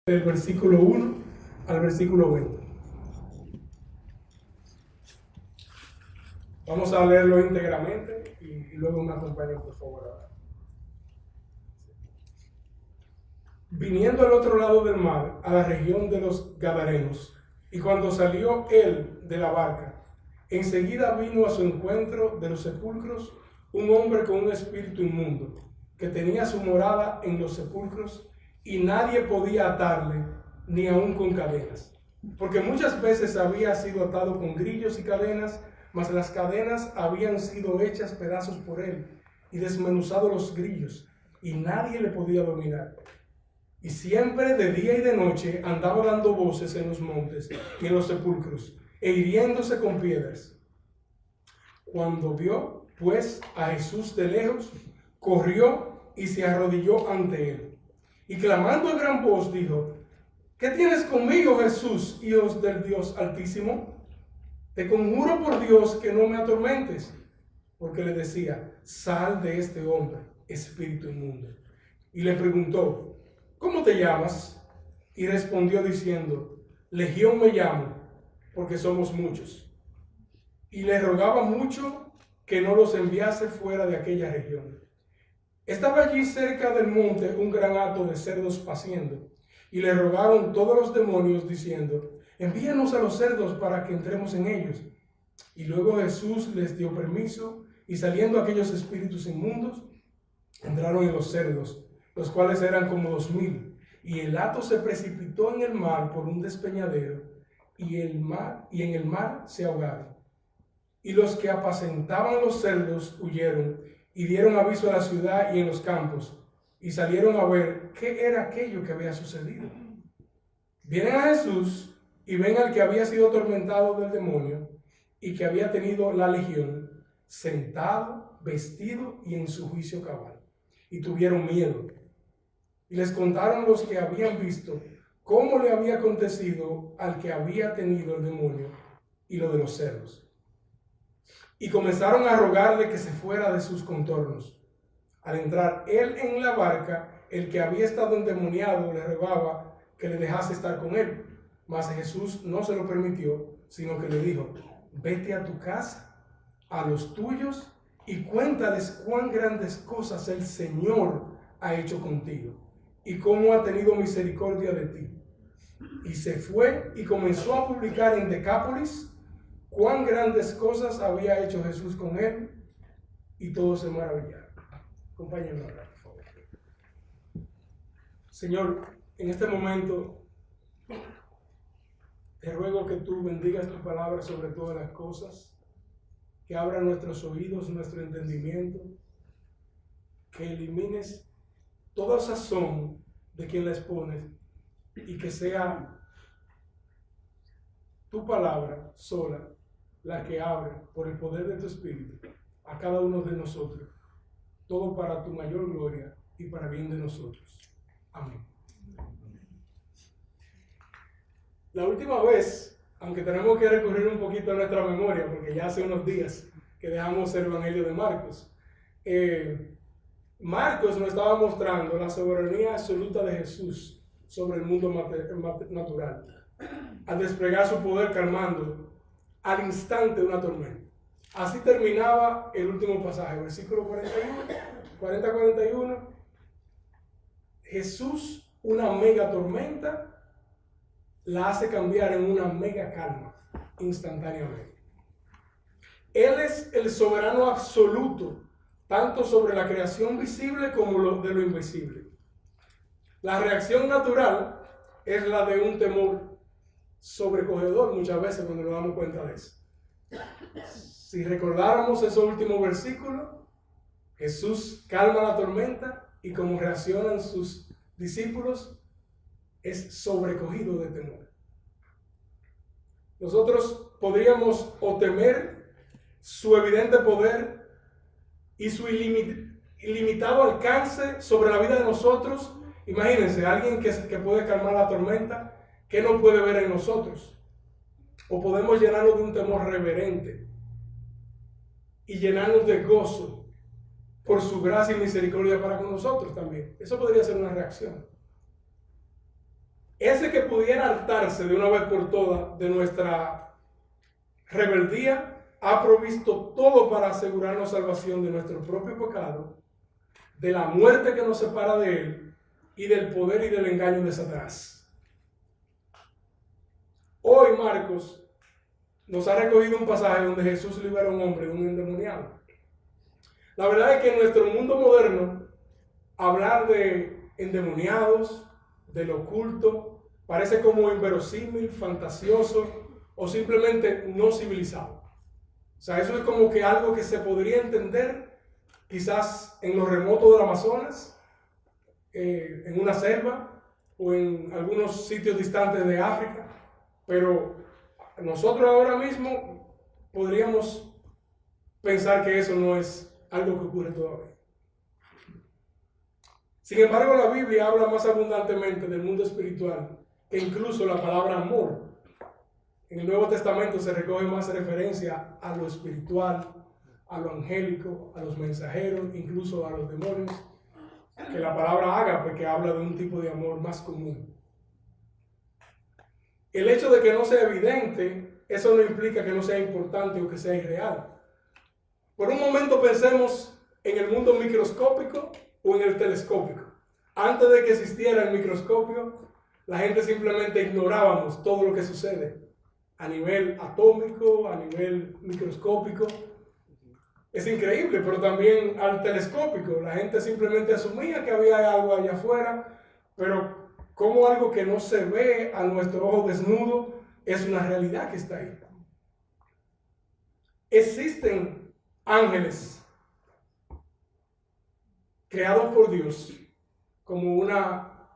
del versículo 1 al versículo 20. Vamos a leerlo íntegramente y luego me acompañan, por favor. Viniendo al otro lado del mar, a la región de los Gadarenos, y cuando salió él de la barca, enseguida vino a su encuentro de los sepulcros un hombre con un espíritu inmundo, que tenía su morada en los sepulcros, y nadie podía atarle, ni aun con cadenas, porque muchas veces había sido atado con grillos y cadenas, mas las cadenas habían sido hechas pedazos por él, y desmenuzado los grillos, y nadie le podía dominar. Y siempre de día y de noche andaba dando voces en los montes y en los sepulcros, e hiriéndose con piedras. Cuando vio, pues, a Jesús de lejos, corrió y se arrodilló ante él. Y clamando a gran voz dijo: ¿Qué tienes conmigo, Jesús, Hijo del Dios Altísimo? Te conjuro por Dios que no me atormentes. Porque le decía: sal de este hombre, espíritu inmundo. Y le preguntó: ¿cómo te llamas? Y respondió diciendo: Legión me llamo, porque somos muchos. Y le rogaba mucho que no los enviase fuera de aquella región. Estaba allí cerca del monte un gran hato de cerdos paciendo, y le rogaron todos los demonios diciendo: envíanos a los cerdos para que entremos en ellos. Y luego Jesús les dio permiso, y saliendo aquellos espíritus inmundos, entraron en los cerdos, los cuales eran como 2000, y el hato se precipitó en el mar por un despeñadero, y en el mar se ahogaron. Y los que apacentaban los cerdos huyeron, y dieron aviso a la ciudad y en los campos, y salieron a ver qué era aquello que había sucedido. Vienen a Jesús y ven al que había sido atormentado del demonio y que había tenido la legión, sentado, vestido y en su juicio cabal. Y tuvieron miedo. Y les contaron los que habían visto cómo le había acontecido al que había tenido el demonio y lo de los cerdos. Y comenzaron a rogarle que se fuera de sus contornos. Al entrar él en la barca, el que había estado endemoniado le rogaba que le dejase estar con él. Mas Jesús no se lo permitió, sino que le dijo: vete a tu casa, a los tuyos, y cuéntales cuán grandes cosas el Señor ha hecho contigo, y cómo ha tenido misericordia de ti. Y se fue y comenzó a publicar en Decápolis cuán grandes cosas había hecho Jesús con él, y todos se maravillaron. Acompáñenme a orar, por favor. Señor, en este momento te ruego que tú bendigas tu palabra sobre todas las cosas, que abra nuestros oídos, nuestro entendimiento, que elimines toda sazón de quien la expones, y que sea tu palabra sola la que abre por el poder de tu Espíritu a cada uno de nosotros, todo para tu mayor gloria y para bien de nosotros. Amén. La última vez, aunque tenemos que recurrir un poquito a nuestra memoria, porque ya hace unos días que dejamos el Evangelio de Marcos, Marcos nos estaba mostrando la soberanía absoluta de Jesús sobre el mundo natural, al desplegar su poder calmando al instante una tormenta. Así terminaba el último pasaje, versículo 40-41. Jesús, una mega tormenta, la hace cambiar en una mega calma instantáneamente. Él es el soberano absoluto, tanto sobre la creación visible como de lo invisible. La reacción natural es la de un temor sobrecogedor muchas veces cuando nos damos cuenta de eso. Si recordáramos esos últimos versículos, Jesús calma la tormenta y como reaccionan sus discípulos es sobrecogido de temor. Nosotros podríamos o temer su evidente poder y su ilimitado alcance sobre la vida de nosotros. Imagínense, alguien que puede calmar la tormenta, ¿qué no puede ver en nosotros? O podemos llenarnos de un temor reverente y llenarnos de gozo por su gracia y misericordia para con nosotros también. Eso podría ser una reacción. ese que pudiera hartarse de una vez por todas de nuestra rebeldía, ha provisto todo para asegurarnos salvación de nuestro propio pecado, de la muerte que nos separa de él y del poder y del engaño de Satanás. Hoy Marcos nos ha recogido un pasaje donde Jesús libera a un hombre de un endemoniado. La verdad es que en nuestro mundo moderno, hablar de endemoniados, del oculto, parece como inverosímil, fantasioso o simplemente no civilizado. O sea, eso es como que algo que se podría entender quizás en lo remoto del Amazonas, en una selva o en algunos sitios distantes de África, pero nosotros ahora mismo podríamos pensar que eso no es algo que ocurre todavía. Sin embargo, la Biblia habla más abundantemente del mundo espiritual que incluso la palabra amor. En el Nuevo Testamento se recoge más referencia a lo espiritual, a lo angélico, a los mensajeros, incluso a los demonios, que la palabra ágape, que habla de un tipo de amor más común. El hecho de que no sea evidente, eso no implica que no sea importante o que sea irreal. Por un momento pensemos en el mundo microscópico o en el telescópico. Antes de que existiera el microscopio, la gente simplemente ignorábamos todo lo que sucede a nivel atómico, a nivel microscópico. Es increíble, pero también al telescópico. La gente simplemente asumía que había algo allá afuera, pero como algo que no se ve a nuestro ojo desnudo es una realidad que está ahí. Existen ángeles creados por Dios como una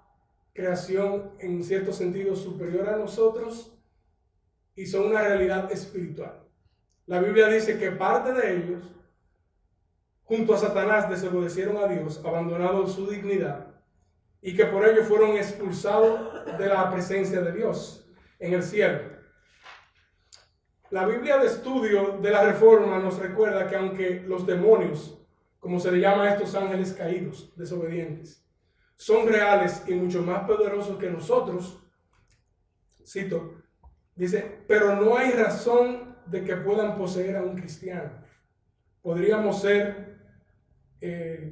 creación en cierto sentido superior a nosotros y son una realidad espiritual. La Biblia dice que parte de ellos, junto a Satanás, desobedecieron a Dios, abandonando su dignidad, y que por ello fueron expulsados de la presencia de Dios en el cielo. La Biblia de estudio de la Reforma nos recuerda que aunque los demonios, como se le llama a estos ángeles caídos, desobedientes, son reales y mucho más poderosos que nosotros, cito, dice, pero no hay razón de que puedan poseer a un cristiano. Podríamos ser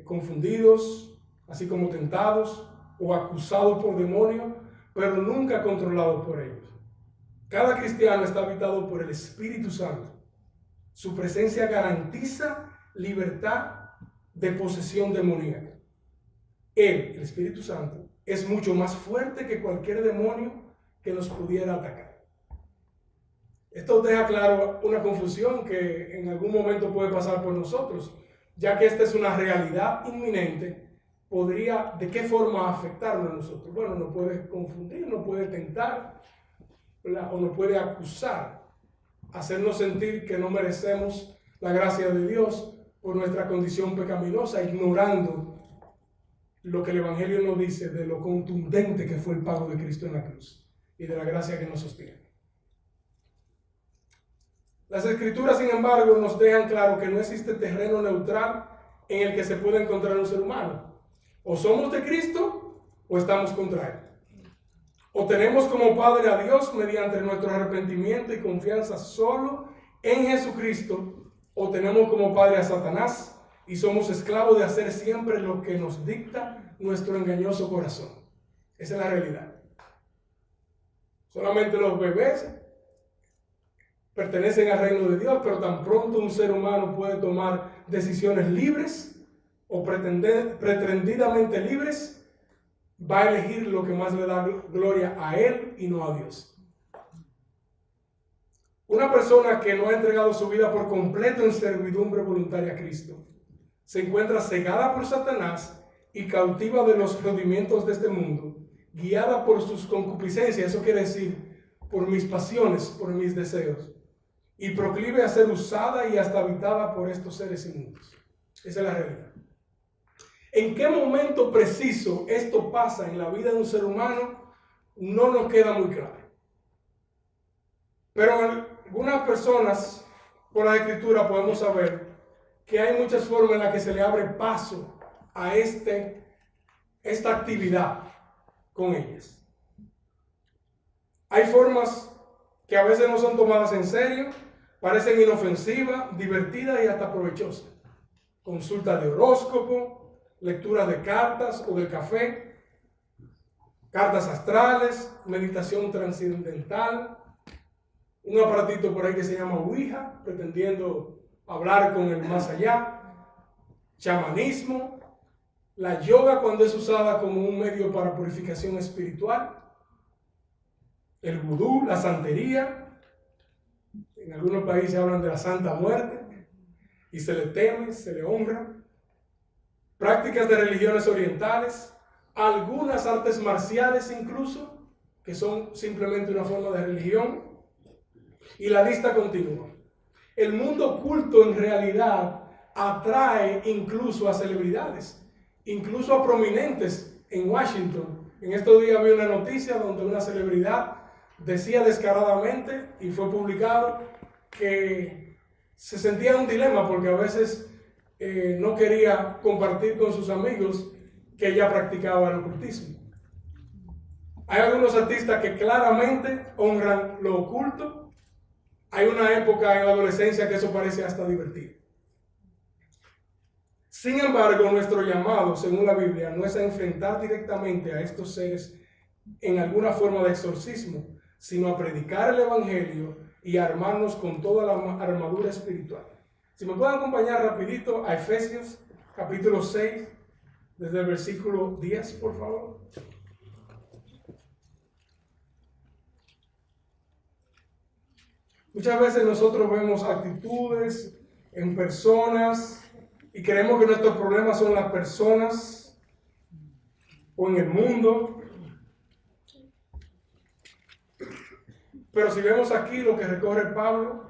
confundidos, así como tentados o acusados por demonios, pero nunca controlados por ellos. Cada cristiano está habitado por el Espíritu Santo. Su presencia garantiza libertad de posesión demoníaca. Él, el Espíritu Santo, es mucho más fuerte que cualquier demonio que nos pudiera atacar. Esto deja claro una confusión que en algún momento puede pasar por nosotros, ya que esta es una realidad inminente. ¿Podría de qué forma afectarnos a nosotros? Bueno, nos puede confundir, nos puede tentar, ¿verdad? O nos puede acusar, hacernos sentir que no merecemos la gracia de Dios por nuestra condición pecaminosa, ignorando lo que el Evangelio nos dice de lo contundente que fue el pago de Cristo en la cruz y de la gracia que nos sostiene. Las Escrituras, sin embargo, nos dejan claro que no existe terreno neutral en el que se pueda encontrar un ser humano. O somos de Cristo o estamos contra Él. O tenemos como Padre a Dios mediante nuestro arrepentimiento y confianza solo en Jesucristo, o tenemos como Padre a Satanás y somos esclavos de hacer siempre lo que nos dicta nuestro engañoso corazón. Esa es la realidad. Solamente los bebés pertenecen al reino de Dios, pero tan pronto un ser humano puede tomar decisiones libres o pretendidamente libres, va a elegir lo que más le da gloria a él y no a Dios. Una persona que no ha entregado su vida por completo en servidumbre voluntaria a Cristo se encuentra cegada por Satanás y cautiva de los rudimentos de este mundo, guiada por sus concupiscencias, eso quiere decir, por mis pasiones, por mis deseos, y proclive a ser usada y hasta habitada por estos seres inmundos. Esa es la realidad. ¿En qué momento preciso esto pasa en la vida de un ser humano? No nos queda muy claro. Pero algunas personas, por la Escritura, podemos saber que hay muchas formas en las que se le abre paso a esta actividad con ellas. Hay formas que a veces no son tomadas en serio, parecen inofensivas, divertidas y hasta provechosas. Consulta de horóscopo, lectura de cartas o de café, cartas astrales, meditación trascendental, un aparatito por ahí que se llama Ouija, pretendiendo hablar con el más allá, chamanismo, la yoga cuando es usada como un medio para purificación espiritual, el vudú, la santería, en algunos países hablan de la Santa Muerte, y se le teme, se le honra, prácticas de religiones orientales, algunas artes marciales incluso, que son simplemente una forma de religión, y la lista continúa. El mundo oculto en realidad atrae incluso a celebridades, incluso a prominentes en Washington. En estos días vi una noticia donde una celebridad decía descaradamente, y fue publicado, que se sentía en un dilema porque a veces no quería compartir con sus amigos que ella practicaba el ocultismo. Hay algunos artistas que claramente honran lo oculto. Hay una época en la adolescencia que eso parece hasta divertido. Sin embargo, nuestro llamado, según la Biblia, no es a enfrentar directamente a estos seres en alguna forma de exorcismo, sino a predicar el Evangelio y a armarnos con toda la armadura espiritual. Si me pueden acompañar rapidito a Efesios capítulo 6, desde el versículo 10, por favor. Muchas veces nosotros vemos actitudes en personas y creemos que nuestros problemas son las personas o en el mundo. Pero si vemos aquí lo que recorre Pablo,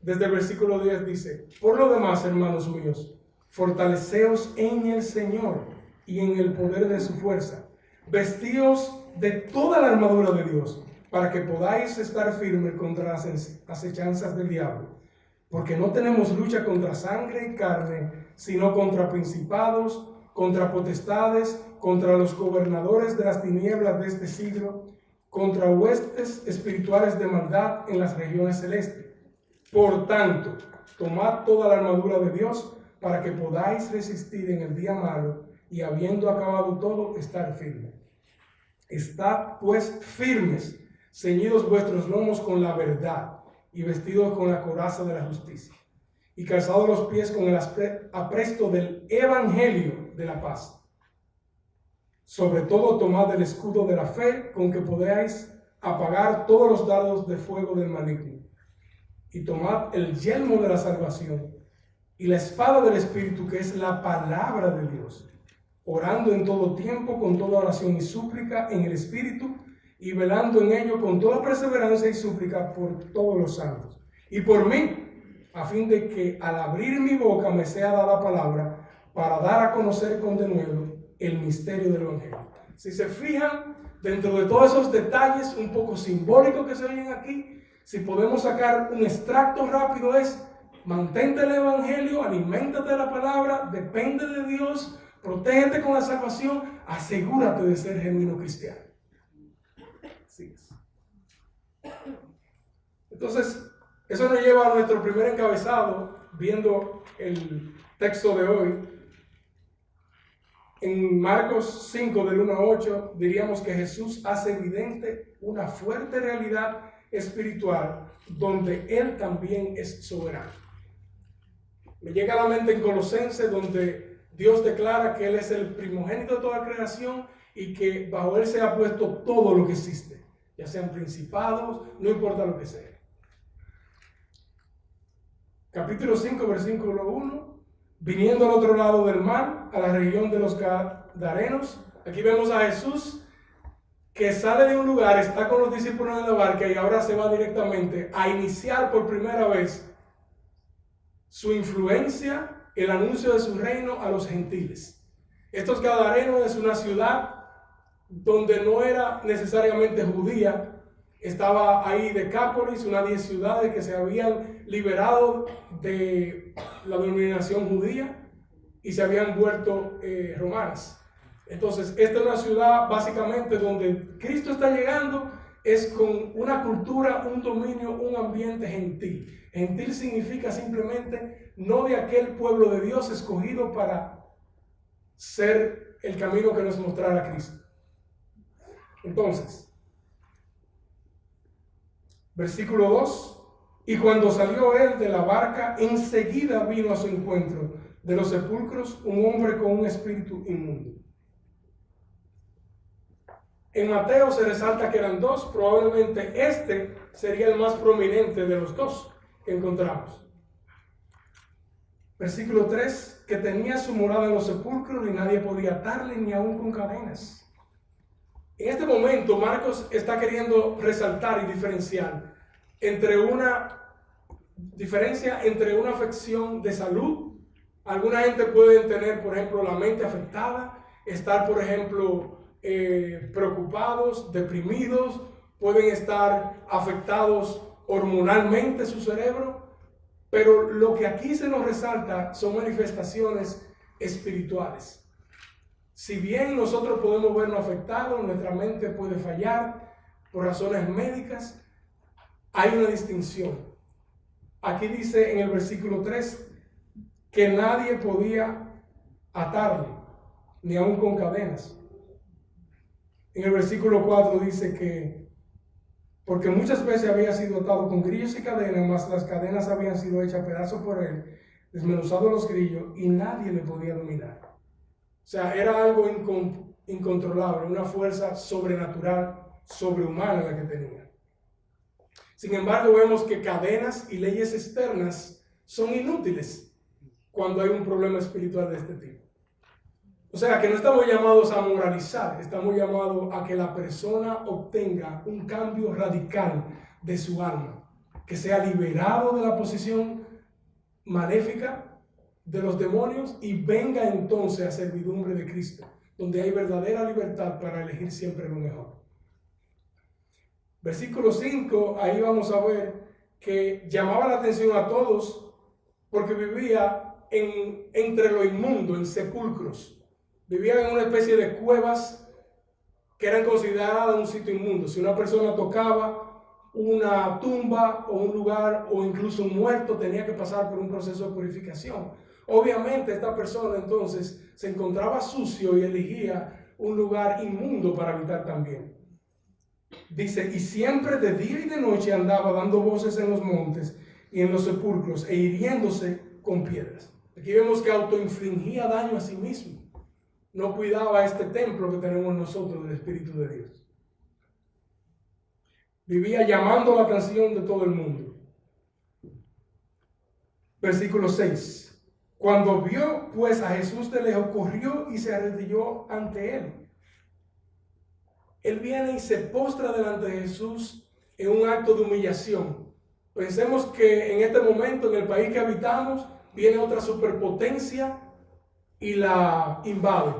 desde el versículo 10 dice: por lo demás, hermanos míos, fortaleceos en el Señor y en el poder de su fuerza. Vestíos de toda la armadura de Dios, para que podáis estar firmes contra las acechanzas del diablo. Porque no tenemos lucha contra sangre y carne, sino contra principados, contra potestades, contra los gobernadores de las tinieblas de este siglo, contra huestes espirituales de maldad en las regiones celestes. Por tanto, tomad toda la armadura de Dios para que podáis resistir en el día malo y habiendo acabado todo, estar firme. Estad pues firmes, ceñidos vuestros lomos con la verdad y vestidos con la coraza de la justicia y calzados los pies con el apresto del evangelio de la paz. Sobre todo tomad el escudo de la fe con que podáis apagar todos los dardos de fuego del maligno. Y tomad el yelmo de la salvación y la espada del Espíritu, que es la palabra de Dios, orando en todo tiempo con toda oración y súplica en el Espíritu y velando en ello con toda perseverancia y súplica por todos los santos. Y por mí, a fin de que al abrir mi boca me sea dada palabra para dar a conocer con denuedo el misterio del Evangelio. Si se fijan, dentro de todos esos detalles un poco simbólicos que se oyen aquí, si podemos sacar un extracto rápido es: mantente el Evangelio, aliméntate de la palabra, depende de Dios, protégete con la salvación, asegúrate de ser genuino cristiano. Así es. Entonces, eso nos lleva a nuestro primer encabezado, viendo el texto de hoy. En Marcos 5, del 1 a 8, diríamos que Jesús hace evidente una fuerte realidad espiritual donde Él también es soberano. Me llega a la mente en Colosenses, donde Dios declara que Él es el primogénito de toda creación y que bajo Él se ha puesto todo lo que existe, ya sean principados, no importa lo que sea. Capítulo 5, versículo 1. Viniendo al otro lado del mar, a la región de los Gadarenos, aquí vemos a Jesús que sale de un lugar, está con los discípulos en la barca y ahora se va directamente a iniciar por primera vez su influencia, el anuncio de su reino a los gentiles. Estos Gadarenos es una ciudad donde no era necesariamente judía, estaba ahí Decápolis, unas 10 ciudades que se habían liberado de la dominación judía y se habían vuelto romanas. Entonces, esta es una ciudad básicamente donde Cristo está llegando, es con una cultura, un dominio, un ambiente gentil. Gentil significa simplemente no de aquel pueblo de Dios escogido para ser el camino que nos mostrara Cristo. Entonces, versículo 2. Y cuando salió él de la barca, enseguida vino a su encuentro de los sepulcros un hombre con un espíritu inmundo. En Mateo se resalta que eran dos, probablemente este sería el más prominente de los dos que encontramos. Versículo 3, que tenía su morada en los sepulcros y nadie podía atarle ni aun con cadenas. En este momento Marcos está queriendo resaltar y diferenciar entre una afección de salud. Alguna gente puede tener, por ejemplo, la mente afectada, estar, por ejemplo, preocupados, deprimidos, pueden estar afectados hormonalmente su cerebro, pero lo que aquí se nos resalta son manifestaciones espirituales. Si bien nosotros podemos vernos afectados, nuestra mente puede fallar por razones médicas, hay una distinción. Aquí dice en el versículo 3 que nadie podía atarle, ni aun con cadenas. En el versículo 4 dice que porque muchas veces había sido atado con grillos y cadenas, mas las cadenas habían sido hechas pedazos por él, desmenuzados los grillos, y nadie le podía dominar. O sea, era algo incontrolable, una fuerza sobrenatural, sobrehumana la que tenía. Sin embargo, vemos que cadenas y leyes externas son inútiles cuando hay un problema espiritual de este tipo. O sea, que no estamos llamados a moralizar, estamos llamados a que la persona obtenga un cambio radical de su alma, que sea liberado de la posición maléfica de los demonios y venga entonces a servidumbre de Cristo, donde hay verdadera libertad para elegir siempre lo mejor. Versículo 5, ahí vamos a ver que llamaba la atención a todos porque vivía entre lo inmundo, en sepulcros. Vivían en una especie de cuevas que eran consideradas un sitio inmundo. Si una persona tocaba una tumba o un lugar o incluso un muerto, tenía que pasar por un proceso de purificación. Obviamente esta persona entonces se encontraba sucio y elegía un lugar inmundo para habitar también. Dice, y siempre de día y de noche andaba dando voces en los montes y en los sepulcros e hiriéndose con piedras. Aquí vemos que autoinfligía daño a sí mismo. No cuidaba este templo que tenemos nosotros del Espíritu de Dios. Vivía llamando la atención de todo el mundo. Versículo 6. Cuando vio pues a Jesús de lejos, corrió y se arrodilló ante él. Él viene y se postra delante de Jesús en un acto de humillación. Pensemos que en este momento, en el país que habitamos, viene otra superpotencia y la invade.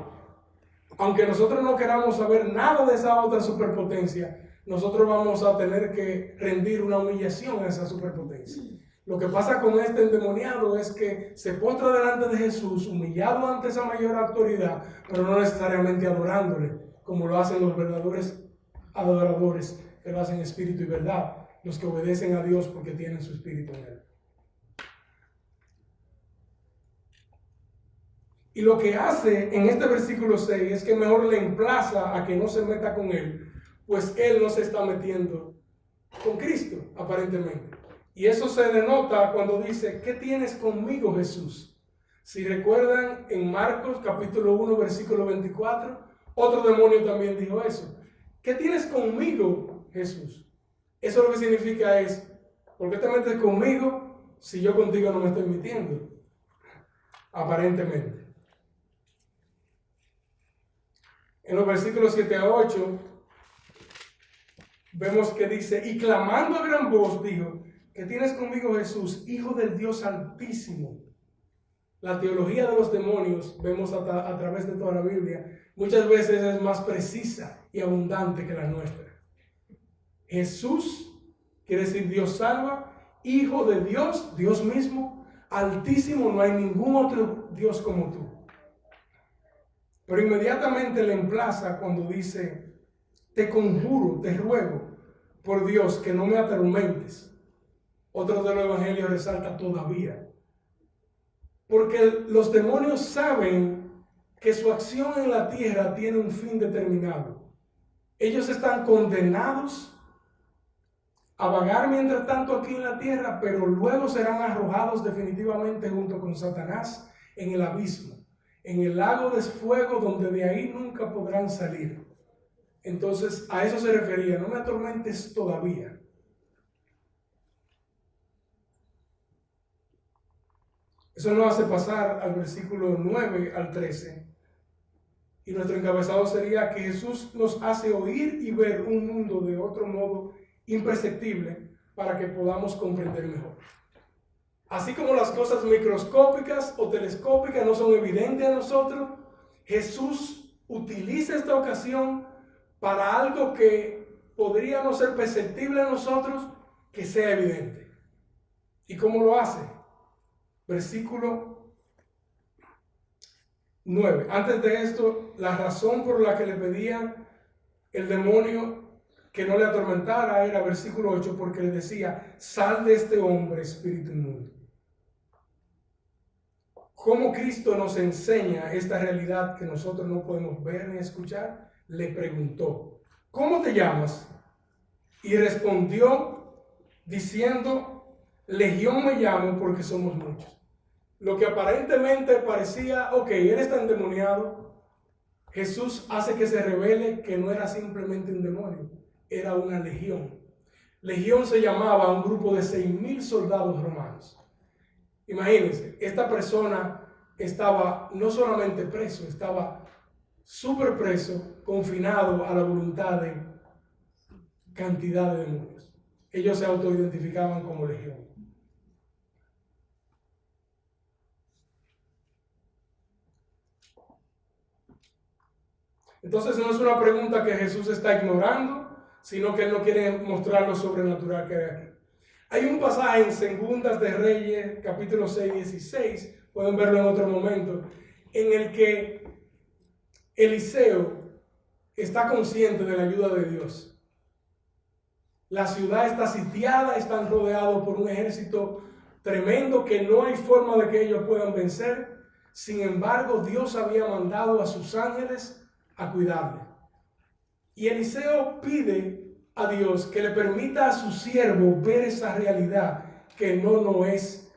Aunque nosotros no queramos saber nada de esa otra superpotencia, nosotros vamos a tener que rendir una humillación a esa superpotencia. Lo que pasa con este endemoniado es que se postra delante de Jesús, humillado ante esa mayor autoridad, pero no necesariamente adorándole, como lo hacen los verdaderos adoradores, que lo hacen en espíritu y verdad, los que obedecen a Dios porque tienen su espíritu en él. Y lo que hace en este versículo 6 es que mejor le emplaza a que no se meta con él, pues él no se está metiendo con Cristo, aparentemente. Y eso se denota cuando dice, ¿qué tienes conmigo, Jesús? Si recuerdan, en Marcos capítulo 1, versículo 24, otro demonio también dijo eso. ¿Qué tienes conmigo, Jesús? Eso lo que significa es, ¿por qué te metes conmigo si yo contigo no me estoy metiendo? Aparentemente. En los versículos 7 a 8, vemos que dice, y clamando a gran voz, dijo, ¿qué tienes conmigo, Jesús, Hijo del Dios Altísimo? La teología de los demonios, vemos a través de toda la Biblia, muchas veces es más precisa y abundante que la nuestra. Jesús quiere decir Dios salva, Hijo de Dios, Dios mismo, Altísimo, no hay ningún otro Dios como tú. Pero inmediatamente le emplaza cuando dice: te conjuro, te ruego, por Dios, que no me atormentes. Otro de los evangelios resalta todavía. Porque los demonios saben que su acción en la tierra tiene un fin determinado. Ellos están condenados a vagar mientras tanto aquí en la tierra, pero luego serán arrojados definitivamente junto con Satanás en el abismo, en el lago de fuego, donde de ahí nunca podrán salir. Entonces a eso se refería: no me atormentes todavía. Eso nos hace pasar al versículo 9 al 13. Y nuestro encabezado sería que Jesús nos hace oír y ver un mundo de otro modo imperceptible para que podamos comprender mejor. Así como las cosas microscópicas o telescópicas no son evidentes a nosotros, Jesús utiliza esta ocasión para algo que podría no ser perceptible a nosotros, que sea evidente. ¿Y cómo lo hace? Versículo 9. Antes de esto, la razón por la que le pedían el demonio que no le atormentara era, versículo 8, porque le decía: sal de este hombre, espíritu inmundo. ¿Cómo Cristo nos enseña esta realidad que nosotros no podemos ver ni escuchar? Le preguntó: ¿cómo te llamas? Y respondió diciendo: Legión me llamo, porque somos muchos. Lo que aparentemente parecía, él está endemoniado, Jesús hace que se revele que no era simplemente un demonio, era una legión. Legión se llamaba a un grupo de 6,000 soldados romanos. Imagínense, esta persona estaba no solamente preso, estaba súper preso, confinado a la voluntad de cantidad de demonios. Ellos se autoidentificaban como legión. Entonces no es una pregunta que Jesús está ignorando, sino que él no quiere mostrar lo sobrenatural que hay aquí. Hay un pasaje en Segundas de Reyes, capítulo 6, 16, pueden verlo en otro momento, en el que Eliseo está consciente de la ayuda de Dios. La ciudad está sitiada, están rodeados por un ejército tremendo que no hay forma de que ellos puedan vencer. Sin embargo, Dios había mandado a sus ángeles a cuidarle. Y Eliseo pide a Dios que le permita a su siervo ver esa realidad que no es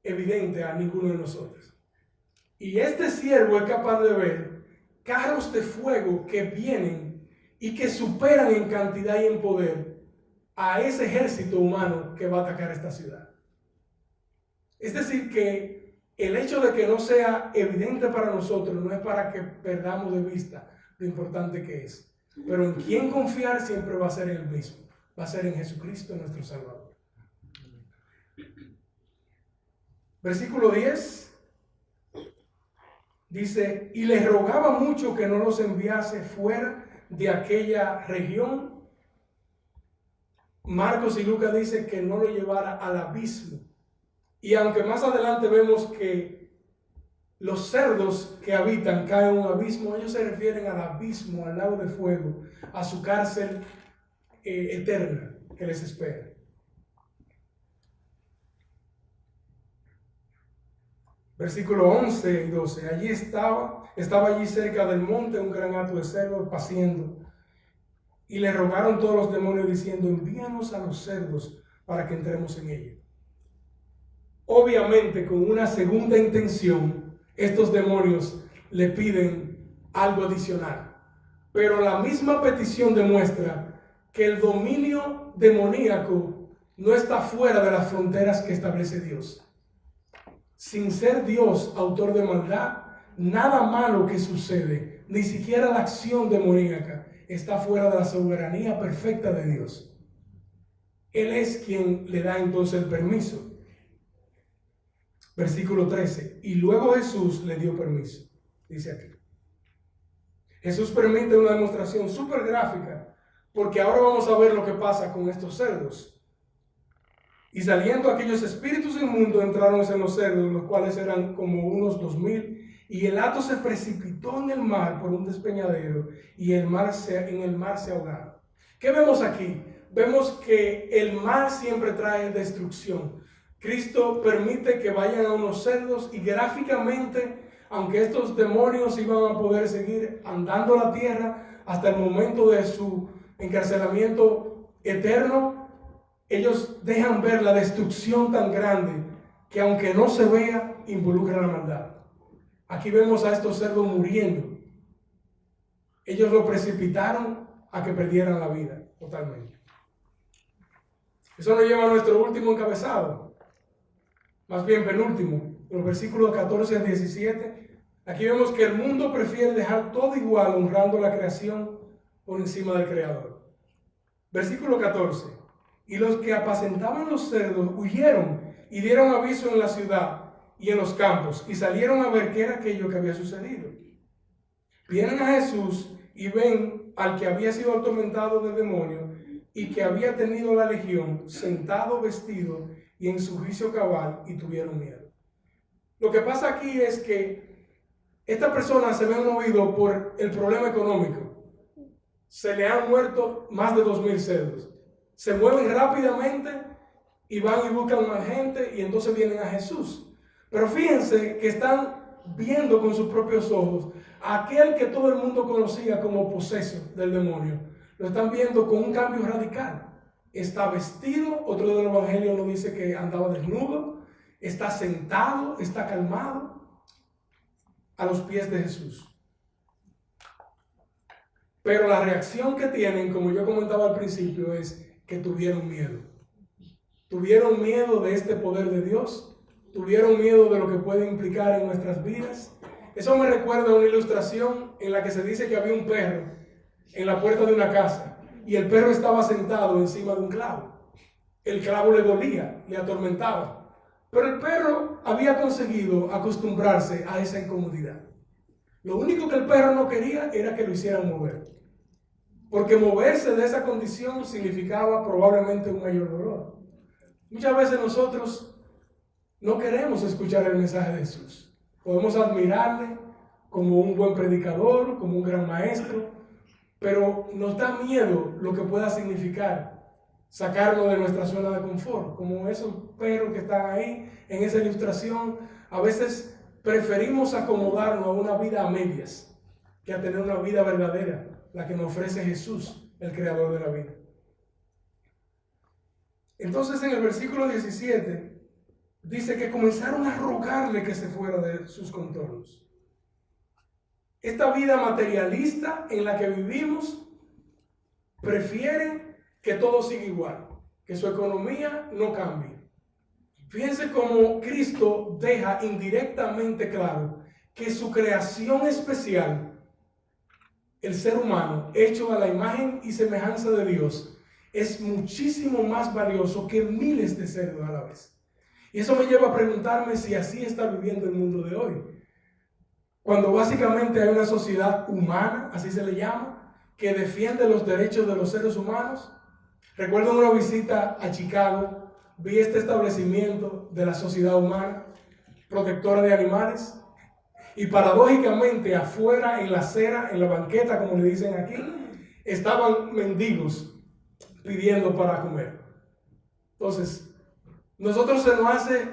evidente a ninguno de nosotros. Y este siervo es capaz de ver carros de fuego que vienen y que superan en cantidad y en poder a ese ejército humano que va a atacar esta ciudad. Es decir, que el hecho de que no sea evidente para nosotros no es para que perdamos de vista lo importante que es. Pero en quién confiar siempre va a ser el mismo. Va a ser en Jesucristo nuestro Salvador. Versículo 10 dice: y les rogaba mucho que no los enviase fuera de aquella región. Marcos y Lucas dicen que no lo llevara al abismo. Y aunque más adelante vemos que los cerdos que habitan caen en un abismo, ellos se refieren al abismo, al lago de fuego, a su cárcel eterna que les espera. Versículo 11 y 12. Allí estaba allí cerca del monte un gran hato de cerdos paciendo. Y le rogaron todos los demonios diciendo: envíanos a los cerdos para que entremos en ellos. Obviamente, con una segunda intención, estos demonios le piden algo adicional. Pero la misma petición demuestra que el dominio demoníaco no está fuera de las fronteras que establece Dios. Sin ser Dios autor de maldad, nada malo que sucede, ni siquiera la acción demoníaca, está fuera de la soberanía perfecta de Dios. Él es quien le da entonces el permiso. Versículo 13. Y luego Jesús le dio permiso. Dice aquí. Jesús permite una demostración súper gráfica, porque ahora vamos a ver lo que pasa con estos cerdos. Y saliendo aquellos espíritus inmundos entraron en los cerdos, los cuales eran como unos 2,000, y el hato se precipitó en el mar por un despeñadero y en el mar se ahogaron. ¿Qué vemos aquí? Vemos que el mar siempre trae destrucción. Cristo permite que vayan a unos cerdos y gráficamente, aunque estos demonios iban a poder seguir andando la tierra hasta el momento de su encarcelamiento eterno, ellos dejan ver la destrucción tan grande que aunque no se vea, involucra la maldad. Aquí vemos a estos cerdos muriendo. Ellos lo precipitaron a que perdieran la vida totalmente. Eso nos lleva a nuestro último encabezado, más bien penúltimo, los versículos 14 al 17. Aquí vemos que el mundo prefiere dejar todo igual, honrando la creación por encima del Creador. Versículo 14. Y los que apacentaban los cerdos huyeron y dieron aviso en la ciudad y en los campos, y salieron a ver qué era aquello que había sucedido. Vienen a Jesús y ven al que había sido atormentado del demonio y que había tenido la legión, sentado, vestido y en su juicio cabal, y tuvieron miedo. Lo que pasa aquí es que esta persona se ve movido por el problema económico. Se le han muerto más de 2,000 cerdos. Se mueven rápidamente y van y buscan más gente y entonces vienen a Jesús. Pero fíjense que están viendo con sus propios ojos a aquel que todo el mundo conocía como poseso del demonio. Lo están viendo con un cambio radical. Está vestido, otro de los evangelios nos dice que andaba desnudo, está sentado, está calmado a los pies de Jesús. Pero la reacción que tienen, como yo comentaba al principio, es que tuvieron miedo. Tuvieron miedo de este poder de Dios. Tuvieron miedo de lo que puede implicar en nuestras vidas. Eso me recuerda a una ilustración en la que se dice que había un perro en la puerta de una casa y el perro estaba sentado encima de un clavo. El clavo le dolía, le atormentaba, pero el perro había conseguido acostumbrarse a esa incomodidad. Lo único que el perro no quería era que lo hicieran mover, porque moverse de esa condición significaba probablemente un mayor dolor. Muchas veces nosotros no queremos escuchar el mensaje de Jesús. Podemos admirarle como un buen predicador, como un gran maestro, pero nos da miedo lo que pueda significar sacarnos de nuestra zona de confort, como esos perros que están ahí en esa ilustración. A veces preferimos acomodarnos a una vida a medias que a tener una vida verdadera, la que nos ofrece Jesús, el creador de la vida. Entonces en el versículo 17 dice que comenzaron a rogarle que se fuera de sus contornos. Esta vida materialista en la que vivimos prefiere que todo siga igual, que su economía no cambie. Fíjense cómo Cristo deja indirectamente claro que su creación especial, el ser humano, hecho a la imagen y semejanza de Dios, es muchísimo más valioso que miles de cerdos a la vez. Y eso me lleva a preguntarme si así está viviendo el mundo de hoy. Cuando básicamente hay una sociedad humana, así se le llama, que defiende los derechos de los seres humanos. Recuerdo una visita a Chicago, vi este establecimiento de la sociedad humana, protectora de animales, y paradójicamente afuera en la acera, en la banqueta, como le dicen aquí, estaban mendigos pidiendo para comer. Entonces, nosotros se nos hace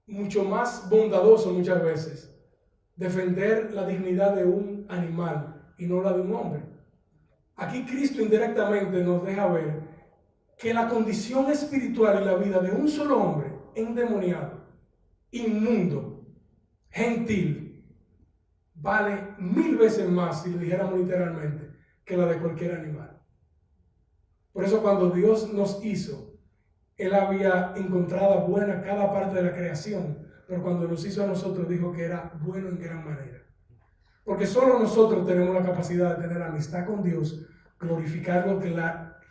mucho más bondadoso muchas veces defender la dignidad de un animal y no la de un hombre. Aquí Cristo indirectamente nos deja ver que la condición espiritual en la vida de un solo hombre, endemoniado, inmundo, gentil, vale 1000 veces más, si lo dijéramos literalmente, que la de cualquier animal. Por eso cuando Dios nos hizo, Él había encontrado buena cada parte de la creación, pero cuando nos hizo a nosotros dijo que era bueno en gran manera. Porque solo nosotros tenemos la capacidad de tener amistad con Dios, glorificarlo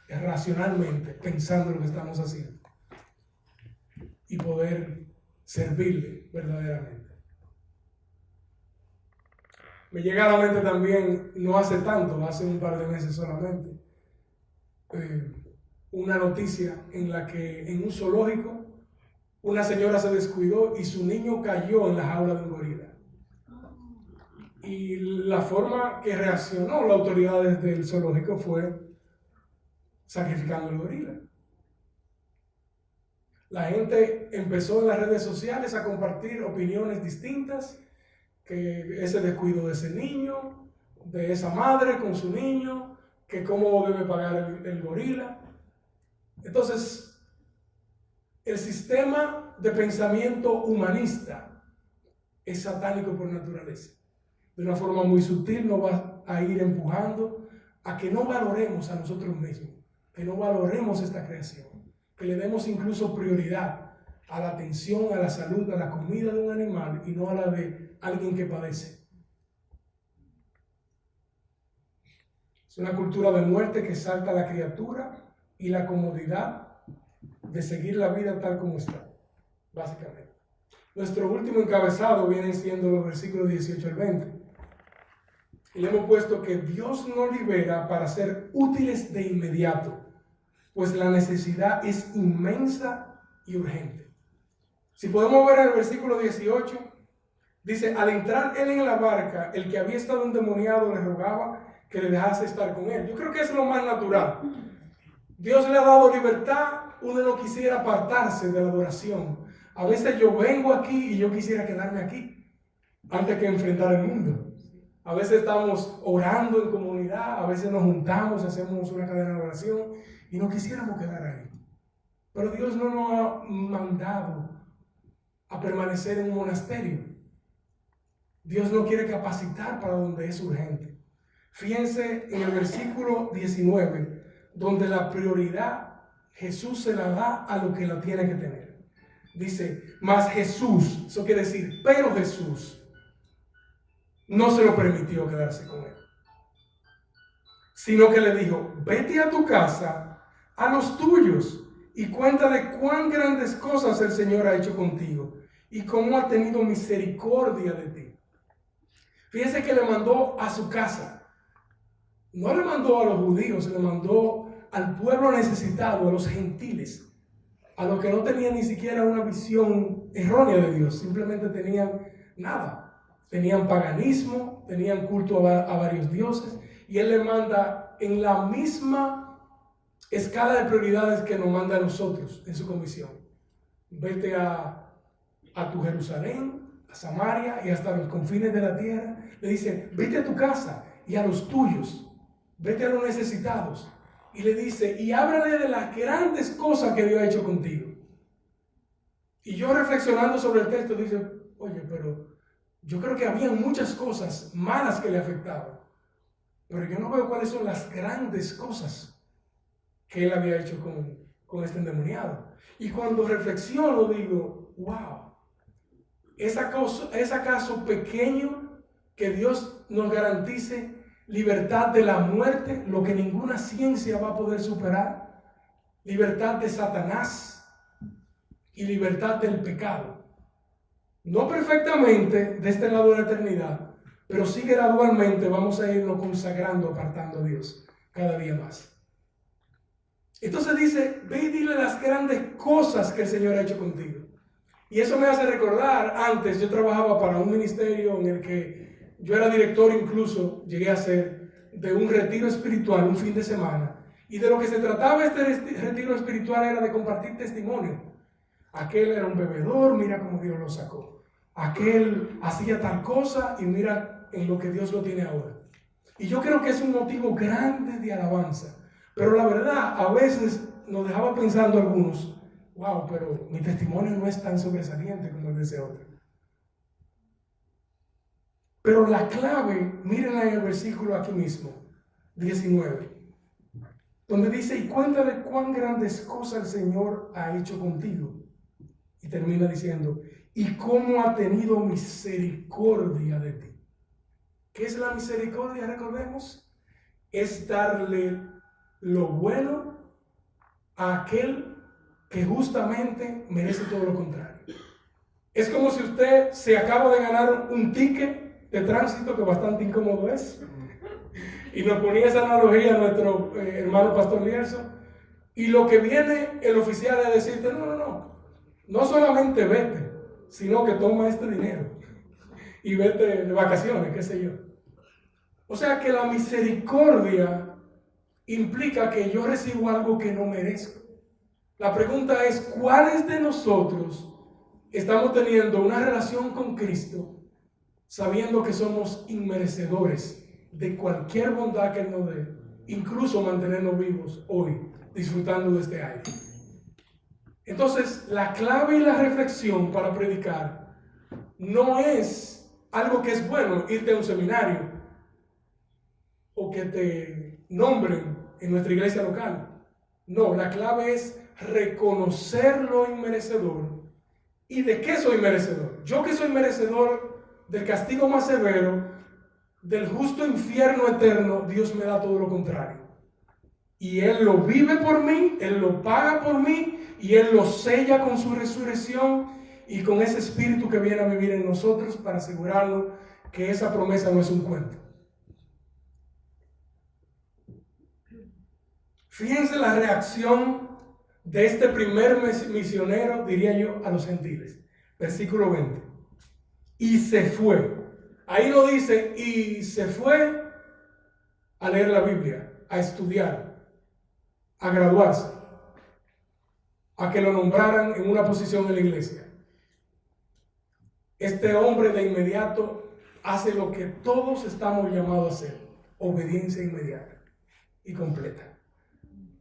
racionalmente, pensando en lo que estamos haciendo, y poder servirle verdaderamente. Me llega a la mente también, no hace tanto, hace un par de meses solamente, una noticia en la que en un zoológico una señora se descuidó y su niño cayó en la jaula de un gorila. Y la forma que reaccionó la autoridad desde el zoológico fue sacrificando el gorila. La gente empezó en las redes sociales a compartir opiniones distintas, que ese descuido de ese niño, de esa madre con su niño, que cómo debe pagar el gorila. Entonces, el sistema de pensamiento humanista es satánico por naturaleza. De una forma muy sutil nos va a ir empujando a que no valoremos a nosotros mismos, que no valoremos esta creación, que le demos incluso prioridad a la atención, a la salud, a la comida de un animal y no a la de alguien que padece. Es una cultura de muerte que exalta a la criatura y la comodidad de seguir la vida tal como está, básicamente. Nuestro último encabezado viene siendo los versículos 18 al 20. Y le hemos puesto que Dios nos libera para ser útiles de inmediato, pues la necesidad es inmensa y urgente. Si podemos ver el versículo 18, dice: al entrar él en la barca, el que había estado endemoniado le rogaba que le dejase estar con él. Yo creo que es lo más natural. Dios le ha dado libertad, uno no quisiera apartarse de la adoración. A veces yo vengo aquí y yo quisiera quedarme aquí antes que enfrentar el mundo. A veces estamos orando en comunidad, a veces nos juntamos, hacemos una cadena de oración y no quisiéramos quedar ahí. Pero Dios no nos ha mandado a permanecer en un monasterio. Dios nos quiere capacitar para donde es urgente. Fíjense en el versículo 19, donde la prioridad Jesús se la da a lo que la tiene que tener. Dice, mas Jesús, eso quiere decir, pero Jesús no se lo permitió quedarse con él, sino que le dijo: vete a tu casa, a los tuyos, y cuéntale cuán grandes cosas el Señor ha hecho contigo y cómo ha tenido misericordia de ti. Fíjense que le mandó a su casa. No le mandó a los judíos, le mandó al pueblo necesitado, a los gentiles, a los que no tenían ni siquiera una visión errónea de Dios, simplemente tenían nada. Tenían paganismo, tenían culto a varios dioses, y él le manda en la misma escala de prioridades que nos manda a nosotros en su comisión. Vete a tu Jerusalén, a Samaria y hasta los confines de la tierra. Le dice, vete a tu casa y a los tuyos, vete a los necesitados. Y le dice, y háblale de las grandes cosas que Dios ha hecho contigo. Y yo reflexionando sobre el texto, dice, oye, pero yo creo que había muchas cosas malas que le afectaban, pero yo no veo cuáles son las grandes cosas que él había hecho con este endemoniado. Y cuando reflexiono digo, wow, ¿es acaso pequeño que Dios nos garantice libertad de la muerte, lo que ninguna ciencia va a poder superar? Libertad de Satanás y libertad del pecado. No perfectamente de este lado de la eternidad, pero sí gradualmente vamos a irnos consagrando, apartando a Dios cada día más. Entonces dice, ve y dile las grandes cosas que el Señor ha hecho contigo. Y eso me hace recordar, antes yo trabajaba para un ministerio en el que yo era director, incluso llegué a ser de un retiro espiritual un fin de semana. Y de lo que se trataba este retiro espiritual era de compartir testimonio. Aquel era un bebedor, mira cómo Dios lo sacó. Aquel hacía tal cosa y mira en lo que Dios lo tiene ahora. Y yo creo que es un motivo grande de alabanza. Pero la verdad, a veces nos dejaba pensando algunos, wow, pero mi testimonio no es tan sobresaliente como el de ese otro. Pero la clave, mírenla en el versículo aquí mismo, 19, donde dice, y cuéntale cuán grandes cosas el Señor ha hecho contigo. Y termina diciendo, y cómo ha tenido misericordia de ti. ¿Qué es la misericordia? Recordemos, es darle lo bueno a aquel que justamente merece todo lo contrario. Es como si usted se acaba de ganar un ticket de tránsito, que bastante incómodo es, y nos ponía esa analogía a nuestro hermano Pastor Lierzo, y lo que viene el oficial es decirte, no solamente vete, sino que toma este dinero. y vete de vacaciones, qué sé yo. O sea que la misericordia implica que yo recibo algo que no merezco. La pregunta es, ¿cuáles de nosotros estamos teniendo una relación con Cristo sabiendo que somos inmerecedores de cualquier bondad que Él nos dé, incluso mantenernos vivos hoy, disfrutando de este aire? Entonces, la clave y la reflexión para predicar no es algo que es bueno, irte a un seminario o que te nombren en nuestra iglesia local. No, la clave es reconocer lo inmerecedor. ¿Y de qué soy merecedor? Yo que soy merecedor del castigo más severo, del justo infierno eterno, Dios me da todo lo contrario. Y Él lo vive por mí, Él lo paga por mí, y Él lo sella con su resurrección y con ese espíritu que viene a vivir en nosotros para asegurarnos que esa promesa no es un cuento. Fíjense la reacción de este primer misionero, diría yo, a los gentiles. Versículo 20. Y se fue. Ahí no dice, y se fue a leer la Biblia, a estudiar, a graduarse, a que lo nombraran en una posición en la iglesia. Este hombre de inmediato hace lo que todos estamos llamados a hacer: obediencia inmediata y completa.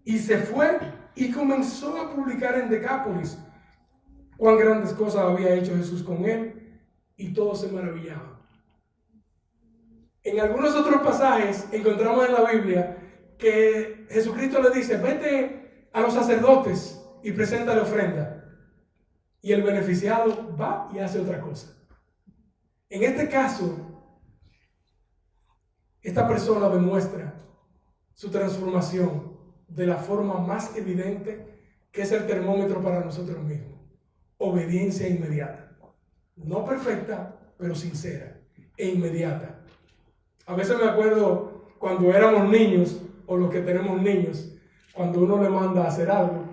Y se fue y comenzó a publicar en Decápolis cuán grandes cosas había hecho Jesús con él, y todos se maravillaban. En algunos otros pasajes encontramos en la Biblia que Jesucristo le dice: vete a los sacerdotes y presenta la ofrenda. Y el beneficiado va y hace otra cosa. En este caso, esta persona demuestra su transformación de la forma más evidente, que es el termómetro para nosotros mismos: obediencia inmediata. No perfecta, pero sincera e inmediata. A veces me acuerdo cuando éramos niños, o los que tenemos niños, cuando uno le manda a hacer algo,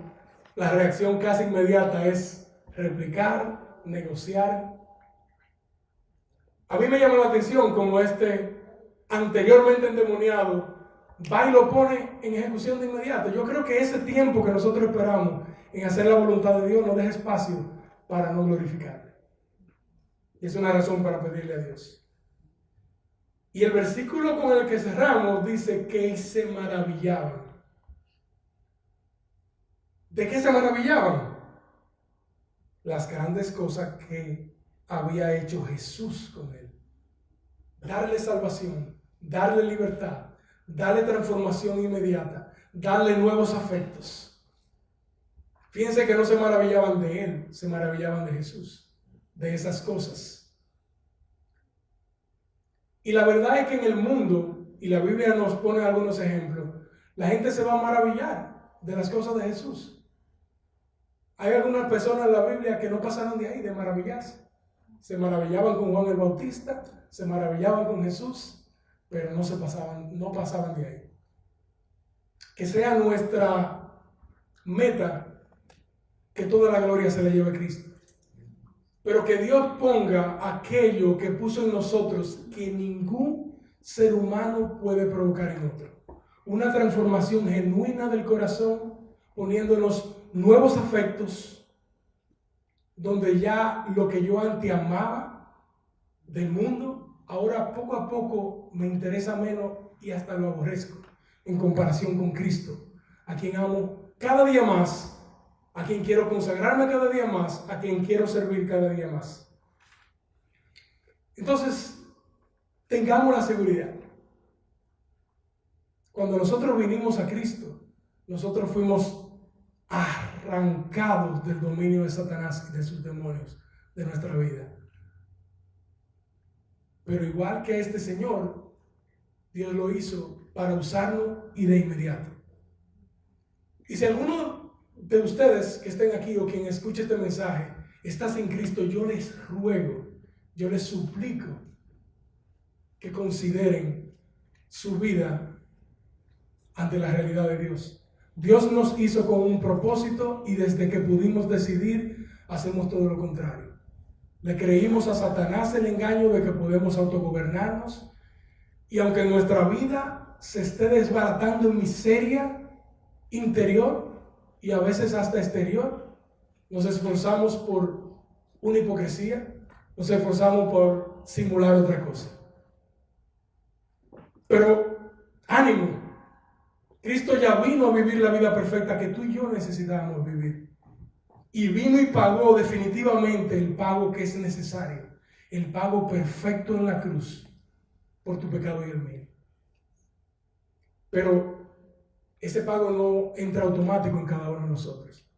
la reacción casi inmediata es replicar, negociar. A mí me llama la atención como este anteriormente endemoniado va y lo pone en ejecución de inmediato. Yo creo que ese tiempo que nosotros esperamos en hacer la voluntad de Dios nos deja espacio para no glorificarle. Y es una razón para pedirle a Dios. Y el versículo con el que cerramos dice que se maravillaban. ¿De qué se maravillaban? Las grandes cosas que había hecho Jesús con él. Darle salvación, darle libertad, darle transformación inmediata, darle nuevos afectos. Fíjense que no se maravillaban de él, se maravillaban de Jesús, de esas cosas. Y la verdad es que en el mundo, y la Biblia nos pone algunos ejemplos, la gente se va a maravillar de las cosas de Jesús. Hay algunas personas en la Biblia que no pasaron de ahí, de maravillarse. Se maravillaban con Juan el Bautista, se maravillaban con Jesús, pero no pasaban de ahí. Que sea nuestra meta que toda la gloria se le lleve a Cristo. Pero que Dios ponga aquello que puso en nosotros que ningún ser humano puede provocar en otro. Una transformación genuina del corazón, poniéndonos nuevos afectos, donde ya lo que yo antes amaba del mundo, ahora poco a poco me interesa menos y hasta lo aborrezco en comparación con Cristo, a quien amo cada día más, a quien quiero consagrarme cada día más, a quien quiero servir cada día más. Entonces, tengamos la seguridad. Cuando nosotros vinimos a Cristo, nosotros fuimos arrancados del dominio de Satanás y de sus demonios de nuestra vida. Pero igual que este Señor, Dios lo hizo para usarlo y de inmediato. Y si alguno de ustedes que estén aquí o quien escuche este mensaje está sin Cristo, yo les ruego, yo les suplico que consideren su vida ante la realidad de Dios. Dios nos hizo con un propósito y desde que pudimos decidir, hacemos todo lo contrario. Le creímos a Satanás el engaño de que podemos autogobernarnos, y aunque nuestra vida se esté desbaratando en miseria interior y a veces hasta exterior, nos esforzamos por una hipocresía, nos esforzamos por simular otra cosa. Pero ánimo, Cristo ya vino a vivir la vida perfecta que tú y yo necesitábamos vivir. Y vino y pagó definitivamente el pago que es necesario, el pago perfecto en la cruz por tu pecado y el mío. Pero ese pago no entra automático en cada uno de nosotros.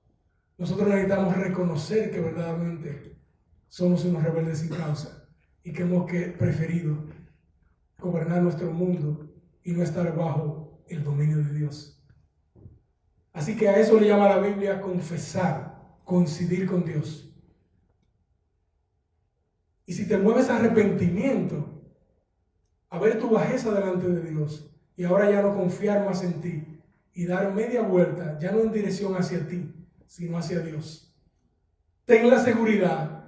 Nosotros necesitamos reconocer que verdaderamente somos unos rebeldes sin causa y que hemos preferido gobernar nuestro mundo y no estar bajo el dominio de Dios. Así que a eso le llama la Biblia confesar, coincidir con Dios. Y si te mueves a arrepentimiento, a ver tu bajeza delante de Dios y ahora ya no confiar más en ti y dar media vuelta, ya no en dirección hacia ti, sino hacia Dios. Ten la seguridad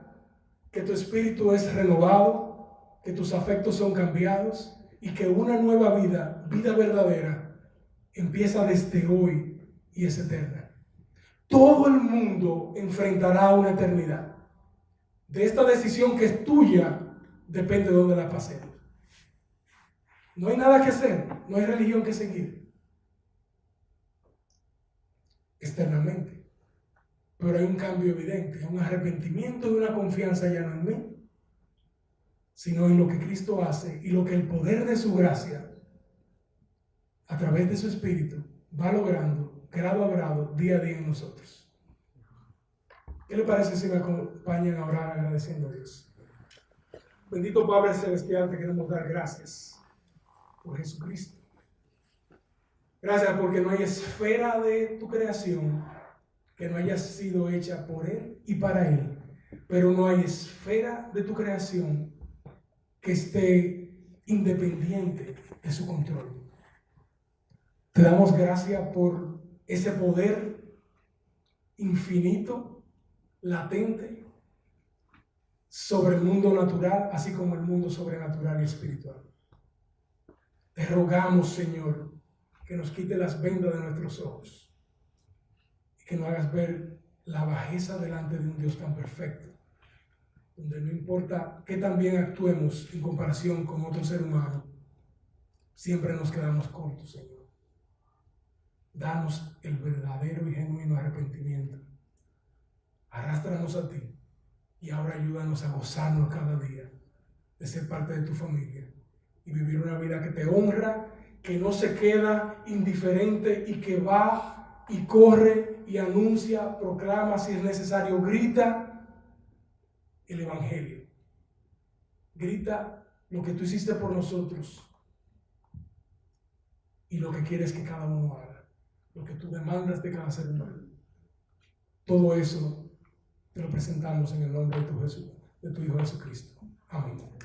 que tu espíritu es renovado, que tus afectos son cambiados y que una nueva vida, vida verdadera, empieza desde hoy y es eterna. Todo el mundo enfrentará una eternidad. De esta decisión que es tuya, depende de dónde la pasemos. No hay nada que hacer, no hay religión que seguir externamente. Pero hay un cambio evidente, un arrepentimiento y una confianza ya no en mí, sino en lo que Cristo hace y lo que el poder de su gracia, a través de su Espíritu, va logrando grado a grado, día a día en nosotros. ¿Qué le parece si me acompañan a orar agradeciendo a Dios? Bendito Padre Celestial, te queremos dar gracias por Jesucristo. Gracias porque no hay esfera de tu creación que no haya sido hecha por Él y para Él. Pero no hay esfera de tu creación que esté independiente de su control. Te damos gracias por ese poder infinito, latente, sobre el mundo natural, así como el mundo sobrenatural y espiritual. Te rogamos, Señor, que nos quite las vendas de nuestros ojos y que nos hagas ver la bajeza delante de un Dios tan perfecto, donde no importa qué tan bien actuemos en comparación con otro ser humano, siempre nos quedamos cortos, Señor. Danos el verdadero y genuino arrepentimiento. Arrástranos a ti y ahora ayúdanos a gozarnos cada día de ser parte de tu familia y vivir una vida que te honra, que no se queda indiferente y que va y corre y anuncia, proclama, si es necesario, grita el Evangelio. Grita lo que tú hiciste por nosotros y lo que quieres que cada uno haga, lo que tú demandas de cada ser humano. Todo eso te lo presentamos en el nombre de tu Hijo Jesucristo. Amén.